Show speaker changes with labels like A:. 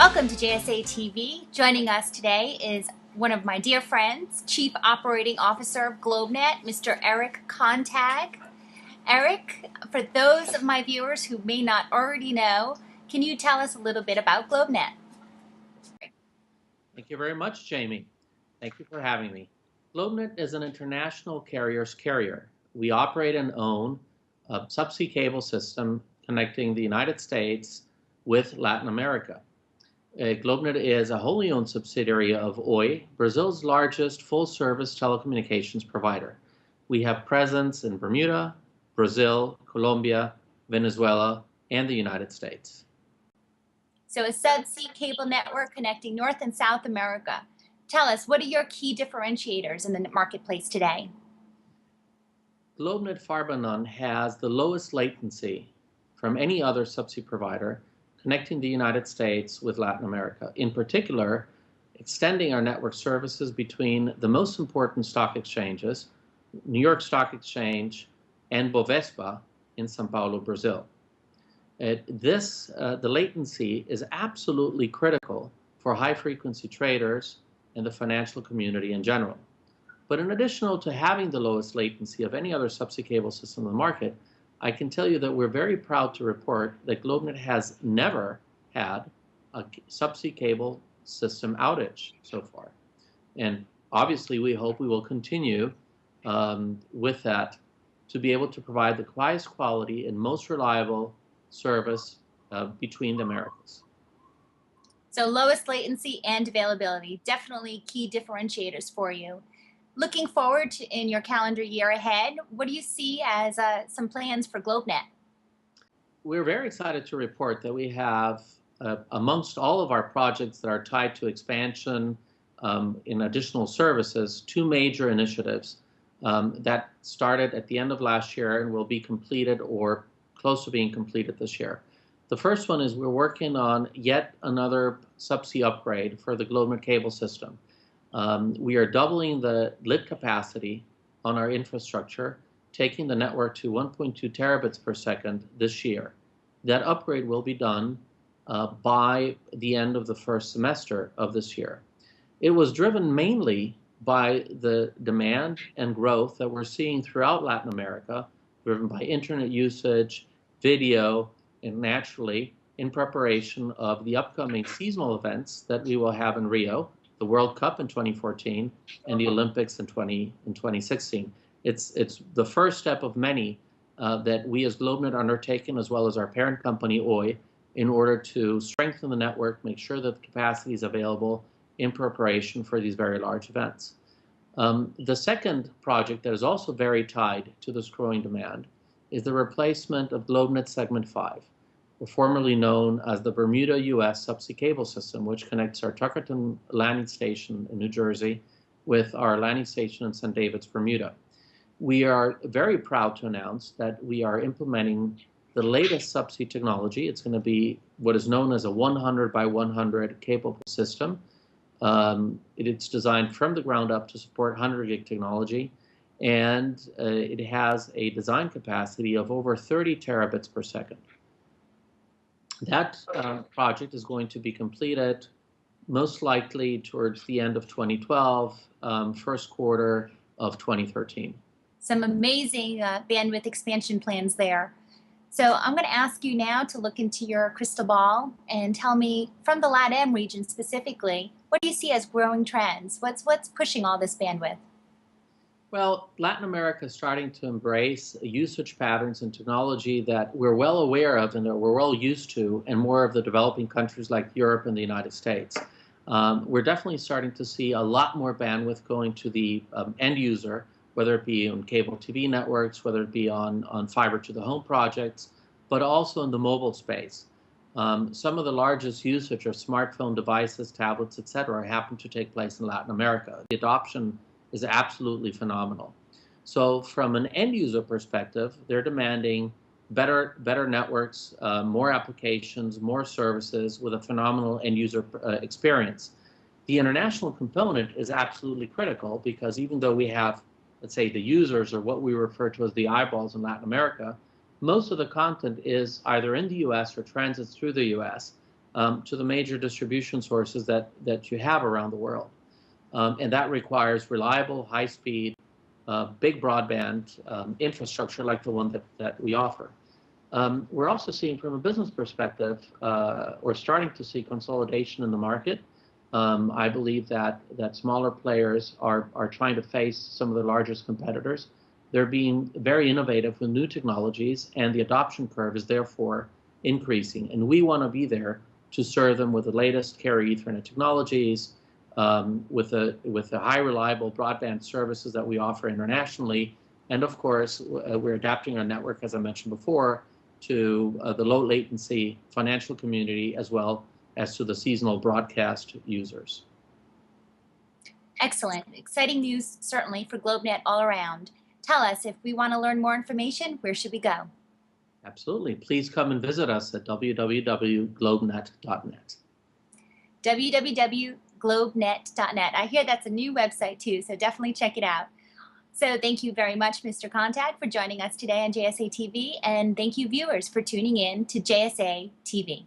A: Welcome to JSA TV. Joining us today is one of my dear friends, Chief Operating Officer of GlobeNet, Mr. Erick Contag. Erick, for those of my viewers who may not already know, can you tell us a little bit about GlobeNet?
B: Thank you very much, Jaymie. Thank you for having me. GlobeNet is an international carrier's carrier. We operate and own a subsea cable system connecting the United States with Latin America. GlobeNet is a wholly owned subsidiary of Oi, Brazil's largest full-service telecommunications provider. We have presence in Bermuda, Brazil, Colombia, Venezuela, and the United States.
A: So a subsea cable network connecting North and South America. Tell us, what are your key differentiators in the marketplace today?
B: GlobeNet Farbanon has the lowest latency from any other subsea provider connecting the United States with Latin America. In particular, extending our network services between the most important stock exchanges, New York Stock Exchange and Bovespa in São Paulo, Brazil. The latency is absolutely critical for high-frequency traders and the financial community in general. But in addition to having the lowest latency of any other subsea cable system in the market, I can tell you that we're very proud to report that GlobeNet has never had a subsea cable system outage so far. And obviously, we hope we will continue with that to be able to provide the highest quality and most reliable service between the Americas.
A: So lowest latency and availability, definitely key differentiators for you. Looking forward to, in your calendar year ahead, what do you see as some plans for GlobeNet?
B: We're very excited to report that we have, amongst all of our projects that are tied to expansion in additional services, two major initiatives that started at the end of last year and will be completed or close to being completed this year. The first one is we're working on yet another subsea upgrade for the GlobeNet cable system. We are doubling the lit capacity on our infrastructure, taking the network to 1.2 terabits per second this year. That upgrade will be done by the end of the first semester of this year. It was driven mainly by the demand and growth that we're seeing throughout Latin America, driven by internet usage, video, and naturally in preparation of the upcoming seasonal events that we will have in Rio, the World Cup in 2014, and the Olympics in 2016. It's the first step of many that we as GlobeNet are undertaking, as well as our parent company, Oi, in order to strengthen the network, make sure that the capacity is available in preparation for these very large events. The second project that is also very tied to this growing demand is the replacement of GlobeNet Segment 5, formerly known as the Bermuda U.S. subsea cable system, which connects our Tuckerton landing station in New Jersey with our landing station in St. David's, Bermuda. We are very proud to announce that we are implementing the latest subsea technology. It's going to be what is known as a 100 by 100 cable system. It's designed from the ground up to support 100 gig technology, and it has a design capacity of over 30 terabits per second. That project is going to be completed most likely towards the end of 2012, first quarter of 2013.
A: Some amazing bandwidth expansion plans there. So I'm going to ask you now to look into your crystal ball and tell me, from the LATAM region specifically, what do you see as growing trends? What's pushing all this bandwidth?
B: Well, Latin America is starting to embrace usage patterns and technology that we're well aware of and that we're well used to, and more of the developing countries like Europe and the United States. We're definitely starting to see a lot more bandwidth going to the end user, whether it be on cable TV networks, whether it be on fiber to the home projects, but also in the mobile space. Some of the largest usage of smartphone devices, tablets, etc., happen to take place in Latin America. The adoption is absolutely phenomenal. So from an end user perspective, they're demanding better networks, more applications, more services with a phenomenal end user experience. The international component is absolutely critical because even though we have, let's say, the users or what we refer to as the eyeballs in Latin America, most of the content is either in the US or transits through the US. to the major distribution sources that you have around the world. And that requires reliable, high-speed, big broadband infrastructure like the one that we offer. We're also seeing, from a business perspective, we're starting to see consolidation in the market. I believe that smaller players are trying to face some of the largest competitors. They're being very innovative with new technologies, and the adoption curve is therefore increasing. And we want to be there to serve them with the latest carrier Ethernet technologies, with the high reliable broadband services that we offer internationally. And of course, we're adapting our network, as I mentioned before, to the low latency financial community as well as to the seasonal broadcast users.
A: Excellent. Exciting news, certainly, for GlobeNet all around. Tell us, if we want to learn more information, where should we go?
B: Absolutely. Please come and visit us at www.globenet.net.
A: www.globenet.net. I hear that's a new website too, so definitely check it out. So thank you very much, Mr. Contag, for joining us today on JSA TV, and thank you, viewers, for tuning in to JSA TV.